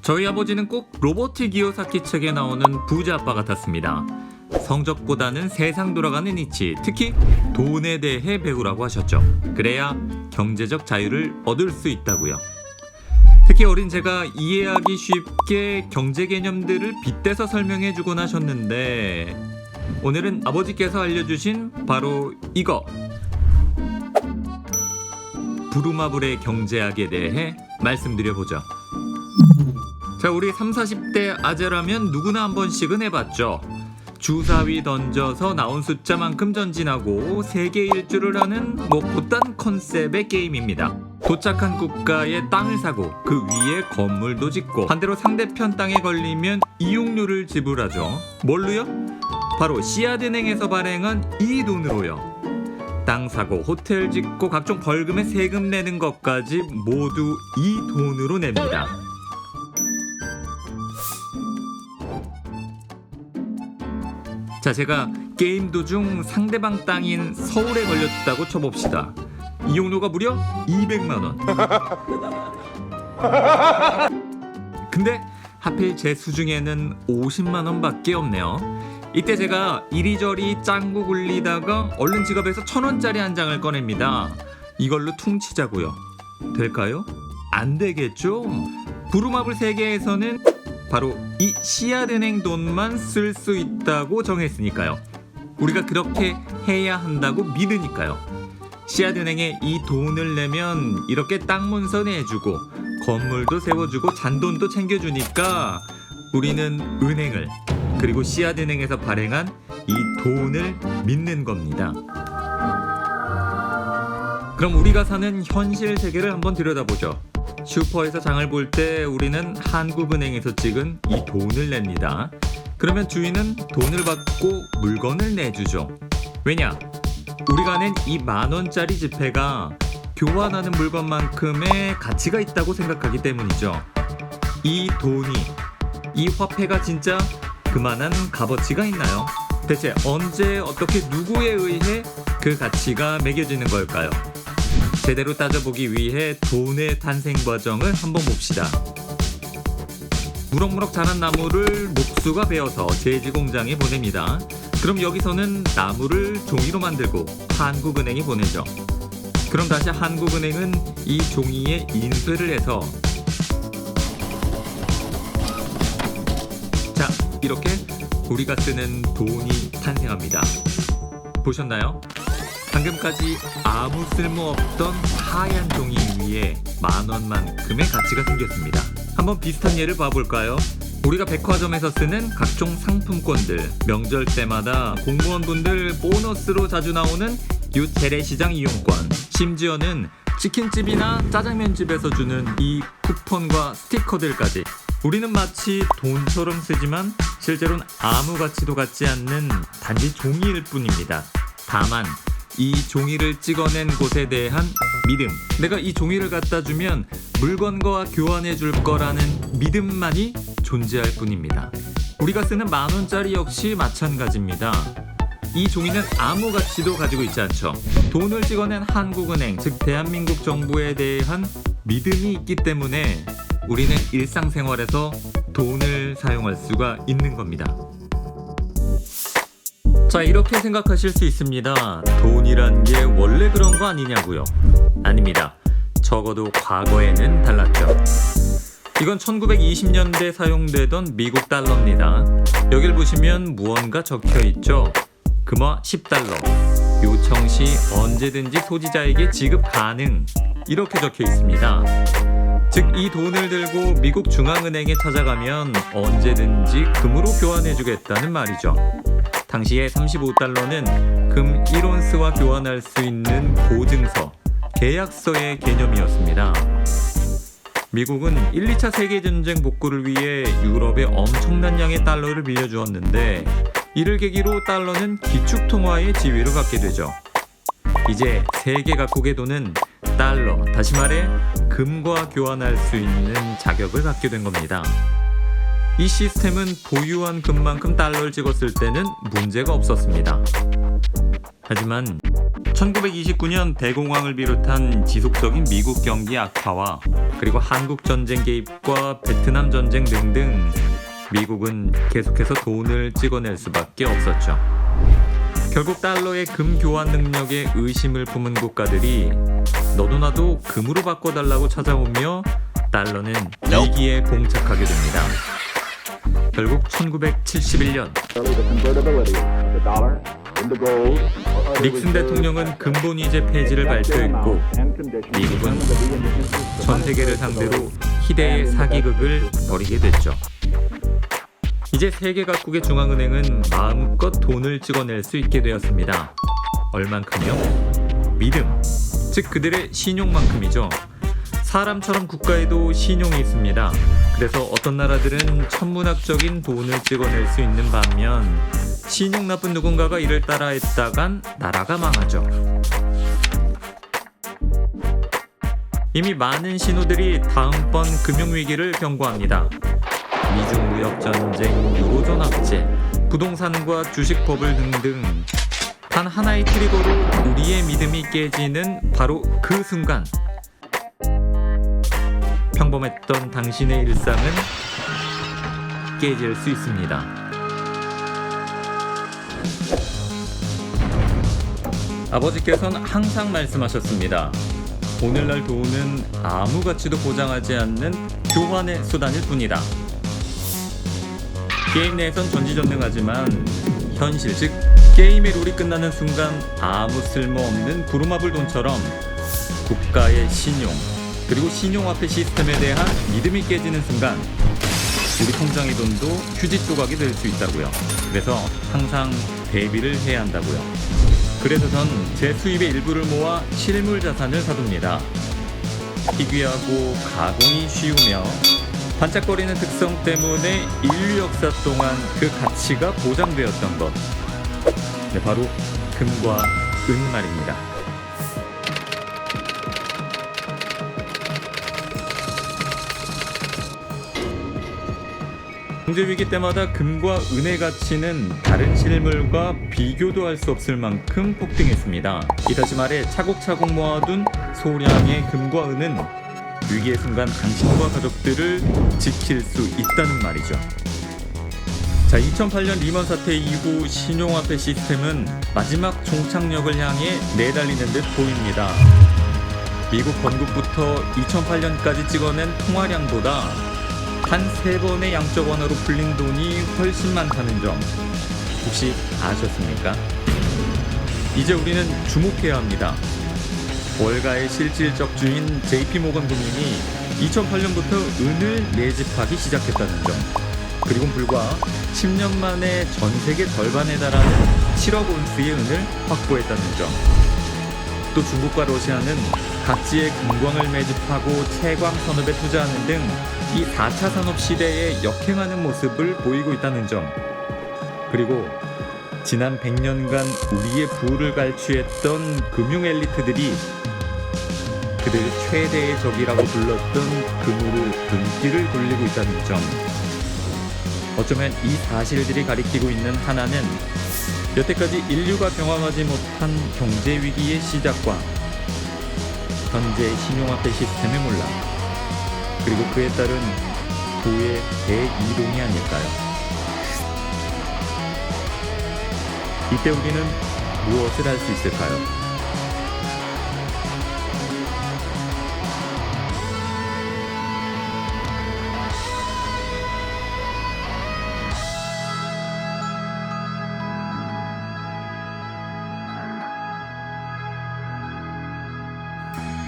저희 아버지는 꼭 로버트 기요사키 책에 나오는 부자 아빠 같았습니다. 성적보다는 세상 돌아가는 이치, 특히 돈에 대해 배우라고 하셨죠. 그래야 경제적 자유를 얻을 수 있다고요. 특히 어린 제가 이해하기 쉽게 경제 개념들을 빗대서 설명해 주곤 하셨는데, 오늘은 아버지께서 알려주신 바로 이거, 부루마블의 경제학에 대해 말씀드려보죠. 자, 우리 30, 40대 아재라면 누구나 한 번씩은 해봤죠. 주사위 던져서 나온 숫자만큼 전진하고 세계 일주를 하는 곧단 컨셉의 게임입니다. 도착한 국가에 땅을 사고 그 위에 건물도 짓고, 반대로 상대편 땅에 걸리면 이용료를 지불하죠. 뭘로요? 바로 씨앗은행에서 발행한 이 돈으로요. 땅 사고 호텔 짓고 각종 벌금에 세금 내는 것까지 모두 이 돈으로 냅니다. 자, 제가 게임 도중 상대방 땅인 서울에 걸렸다고 쳐봅시다. 이용료가 무려 200만원. 근데 하필 제 수중에는 50만원 밖에 없네요. 이때 제가 이리저리 짱구 굴리다가 얼른 지갑에서 1000원짜리 한 장을 꺼냅니다. 이걸로 퉁치자고요. 될까요? 안 되겠죠? 부루마블 세계에서는 바로 이 씨앗은행 돈만 쓸 수 있다고 정했으니까요. 우리가 그렇게 해야 한다고 믿으니까요. 씨앗은행에 이 돈을 내면 이렇게 땅 문서 내주고 건물도 세워주고 잔돈도 챙겨주니까 우리는 은행을, 그리고 씨앗은행에서 발행한 이 돈을 믿는 겁니다. 그럼 우리가 사는 현실 세계를 한번 들여다보죠. 슈퍼에서 장을 볼 때 우리는 한국은행에서 찍은 이 돈을 냅니다. 그러면 주인은 돈을 받고 물건을 내주죠. 왜냐? 우리가 낸 이 10,000원짜리 지폐가 교환하는 물건만큼의 가치가 있다고 생각하기 때문이죠. 이 돈이, 이 화폐가 진짜 그만한 값어치가 있나요? 대체 언제, 어떻게, 누구에 의해 그 가치가 매겨지는 걸까요? 제대로 따져보기 위해 돈의 탄생 과정을 한번 봅시다. 무럭무럭 자란 나무를 목수가 베어서 제지 공장에 보냅니다. 그럼 여기서는 나무를 종이로 만들고 한국은행에 보내죠. 그럼 다시 한국은행은 이 종이에 인쇄를 해서, 자, 이렇게 우리가 쓰는 돈이 탄생합니다. 보셨나요? 방금까지 아무 쓸모없던 하얀 종이 위에 10,000원만큼의 가치가 생겼습니다. 한번 비슷한 예를 봐볼까요? 우리가 백화점에서 쓰는 각종 상품권들, 명절 때마다 공무원분들 보너스로 자주 나오는 이 재래시장 이용권, 심지어는 치킨집이나 짜장면집에서 주는 이 쿠폰과 스티커들까지, 우리는 마치 돈처럼 쓰지만 실제로는 아무 가치도 갖지 않는 단지 종이일 뿐입니다. 다만 이 종이를 찍어낸 곳에 대한 믿음, 내가 이 종이를 갖다 주면 물건과 교환해 줄 거라는 믿음만이 존재할 뿐입니다. 우리가 쓰는 10,000원짜리 역시 마찬가지입니다. 이 종이는 아무 가치도 가지고 있지 않죠. 돈을 찍어낸 한국은행, 즉 대한민국 정부에 대한 믿음이 있기 때문에 우리는 일상생활에서 돈을 사용할 수가 있는 겁니다. 자, 이렇게 생각하실 수 있습니다. 돈이란 게 원래 그런 거 아니냐고요? 아닙니다. 적어도 과거에는 달랐죠. 이건 1920년대 사용되던 미국 달러입니다. 여길 보시면 무언가 적혀 있죠. 금화 10달러, 요청 시 언제든지 소지자에게 지급 가능, 이렇게 적혀 있습니다. 즉, 이 돈을 들고 미국 중앙은행에 찾아가면 언제든지 금으로 교환해주겠다는 말이죠. 당시에 35달러는 금 1온스와 교환할 수 있는 보증서, 계약서의 개념이었습니다. 미국은 1, 2차 세계전쟁 복구를 위해 유럽에 엄청난 양의 달러를 빌려주었는데, 이를 계기로 달러는 기축통화의 지위를 갖게 되죠. 이제 세계 각국의 돈은 달러, 다시 말해 금과 교환할 수 있는 자격을 갖게 된 겁니다. 이 시스템은 보유한 금만큼 달러를 찍었을 때는 문제가 없었습니다. 하지만 1929년 대공황을 비롯한 지속적인 미국 경기 악화와 그리고 한국 전쟁 개입과 베트남 전쟁 등등 미국은 계속해서 돈을 찍어낼 수밖에 없었죠. 결국 달러의 금 교환 능력에 의심을 품은 국가들이 너도 나도 금으로 바꿔달라고 찾아오며 달러는 위기에 봉착하게 됩니다. 결국 1971년 닉슨 대통령은 근본위제 폐지를 발표했고 미국은 전 세계를 상대로 희대의 사기극을 벌이게 됐죠. 이제 세계 각국의 중앙은행은 마음껏 돈을 찍어낼 수 있게 되었습니다. 얼만큼요? 믿음, 즉 그들의 신용만큼이죠. 사람처럼 국가에도 신용이 있습니다. 그래서 어떤 나라들은 천문학적인 돈을 찍어낼 수 있는 반면 신용 나쁜 누군가가 이를 따라했다간 나라가 망하죠. 이미 많은 신호들이 다음번 금융위기를 경고합니다. 미중 무역전쟁, 유로존 악재, 부동산과 주식 버블 등등 단 하나의 트리거로 우리의 믿음이 깨지는 바로 그 순간 평범했던 당신의 일상은 깨질 수 있습니다. 아버지께서는 항상 말씀하셨습니다. 오늘날 돈은 아무 가치도 보장하지 않는 교환의 수단일 뿐이다. 게임 내에선 전지전능하지만 현실 즉 게임의 룰이 끝나는 순간 아무 쓸모없는 부루마블 돈처럼 국가의 신용 그리고 신용화폐 시스템에 대한 믿음이 깨지는 순간 우리 통장의 돈도 휴지 조각이 될 수 있다고요. 그래서 항상 대비를 해야 한다고요. 그래서 전 제 수입의 일부를 모아 실물 자산을 사둡니다. 희귀하고 가공이 쉬우며 반짝거리는 특성 때문에 인류 역사 동안 그 가치가 보장되었던 것. 네, 바로 금과 은 말입니다. 경제위기 때마다 금과 은의 가치는 다른 실물과 비교도 할 수 없을 만큼 폭등했습니다. 이다시 말해 차곡차곡 모아둔 소량의 금과 은은 위기의 순간 당신과 가족들을 지킬 수 있다는 말이죠. 자, 2008년 리먼 사태 이후 신용화폐 시스템은 마지막 종착역을 향해 내달리는 듯 보입니다. 미국 건국부터 2008년까지 찍어낸 통화량보다 한 3번의 양적 완화로 풀린 돈이 훨씬 많다는 점 혹시 아셨습니까? 이제 우리는 주목해야 합니다. 월가의 실질적 주인 JP모건 금융이 2008년부터 은을 매집하기 시작했다는 점, 그리고 불과 10년 만에 전 세계 절반에 달하는 7억 온스의 은을 확보했다는 점, 또 중국과 러시아는 각지의 금광을 매집하고 채광 산업에 투자하는 등 이 4차 산업 시대에 역행하는 모습을 보이고 있다는 점, 그리고 지난 100년간 우리의 부를 갈취했던 금융 엘리트들이 그들 최대의 적이라고 불렀던 금으로 등기를 돌리고 있다는 점, 어쩌면 이 사실들이 가리키고 있는 하나는 여태까지 인류가 경험하지 못한 경제 위기의 시작과 현재의 신용화폐 시스템의 몰락, 그리고 그에 따른 부의 대이동이 아닐까요? 이때 우리는 무엇을 할 수 있을까요?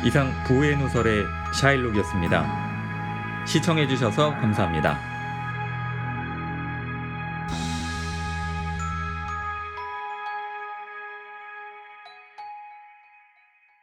이상 부의 누설의 샤일록이었습니다. 시청해주셔서 감사합니다.